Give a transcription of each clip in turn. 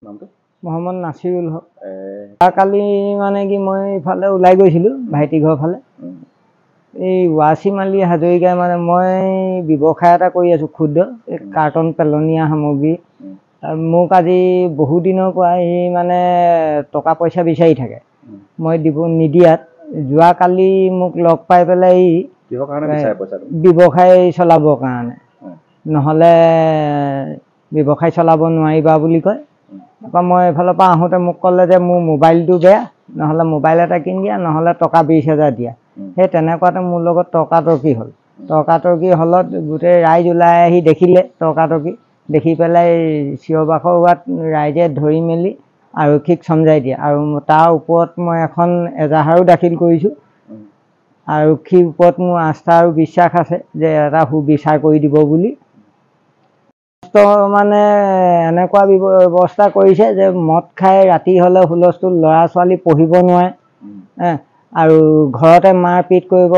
নামটো মোহাম্মদ নাছিৰুল হক। কালি মানে কি মই ইফালে ওলাই গৈছিলোঁ ভাইটি ঘৰৰ ফালে। এই ৱাছিম আলী হাজৰিকাই মানে মই ব্যৱসায় এটা কৰি আছোঁ ক্ষুদ্ৰ কাৰ্টন পেলনীয়া সামগ্ৰী। মোক আজি বহু দিনৰ পৰা সি মানে টকা পইচা বিচাৰি থাকে, মই নিদিয়াত যোৱাকালি মোক লগ পাই পেলাই ব্যৱসায় চলাবৰ কাৰণে, নহ'লে ব্যৱসায় চলাব নোৱাৰিবা বুলি কয়। তাৰপৰা মই এইফালৰ পৰা আহোঁতে মোক ক'লে যে মোৰ মোবাইলটো বেয়া, নহ'লে মোবাইল এটা কিনি দিয়া, নহ'লে টকা 20,000 দিয়া। সেই তেনেকুৱাতে মোৰ লগত তৰ্কাতৰ্কি হ'ল। তৰ্কাতৰ্কি হ'লত গোটেই ৰাইজ ওলাই আহি দেখিলে তৰ্কাতৰ্কি, দেখি পেলাই চিঞৰ বাখৰ হোৱাত ৰাইজে ধৰি মেলি আৰক্ষীক চমজাই দিয়ে। আৰু তাৰ ওপৰত মই এখন এজাহাৰো দাখিল কৰিছোঁ। আৰক্ষীৰ ওপৰত মোৰ আস্থা আৰু বিশ্বাস আছে যে এটা সুবিচাৰ কৰি দিব বুলি। মানে এনেকুৱা ব্যৱস্থা কৰিছে যে মদ খাই ৰাতি হ'লে হুলস্থুল, ল'ৰা ছোৱালী পঢ়িব নোৱাৰে, আৰু ঘৰতে মাৰপিট কৰিব,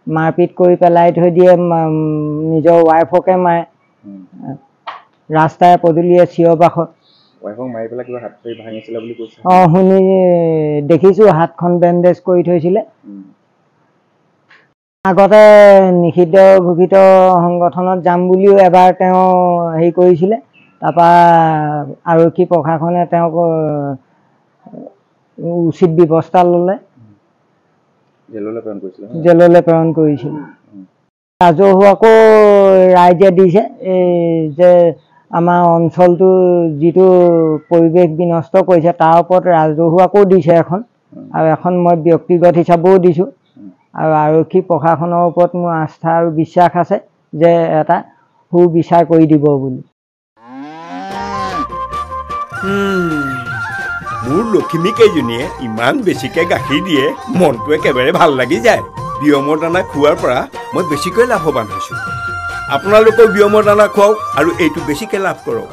মাৰপিট কৰি পেলাই থৈ দিয়ে, নিজৰ ৱাইফকে মাৰে, ৰাস্তাই পদূলিয়ে চিঞৰ বাখৰ। শুনি দেখিছোঁ, হাতখন বেণ্ডেজ কৰি থৈছিলে। আগতে নিষিদ্ধ ঘোষিত সংগঠনত যাম বুলিও এবাৰ তেওঁ হেৰি কৰিছিলে। তাৰপৰা আৰক্ষী প্ৰশাসনে তেওঁক উচিত ব্যৱস্থা ল'লে, জেললৈ প্ৰেৰণ কৰিছিল। ৰাজহুৱাকো ৰাইজে দিছে এই যে আমাৰ অঞ্চলটো যিটো পৰিৱেশ বিনষ্ট কৰিছে তাৰ ওপৰত ৰাজহুৱাকো দিছে এখন, আৰু এখন মই ব্যক্তিগত হিচাপেও দিছোঁ। আৰু আৰক্ষী প্ৰশাসনৰ ওপৰত মোৰ আস্থা আৰু বিশ্বাস আছে যে এটা সুবিচাৰ কৰি দিব বুলি। মোৰ লখিমী কেইজনীয়ে ইমান বেছিকে গাখীৰ দিয়ে, মনটো একেবাৰে ভাল লাগি যায়। বিয়মৰ দানা খোৱাৰ পৰা মই বেছিকৈ লাভৱান হৈছোঁ। আপোনালোকেও বিয়মৰ দানা খুৱাওক আৰু এইটো বেছিকৈ লাভ কৰক।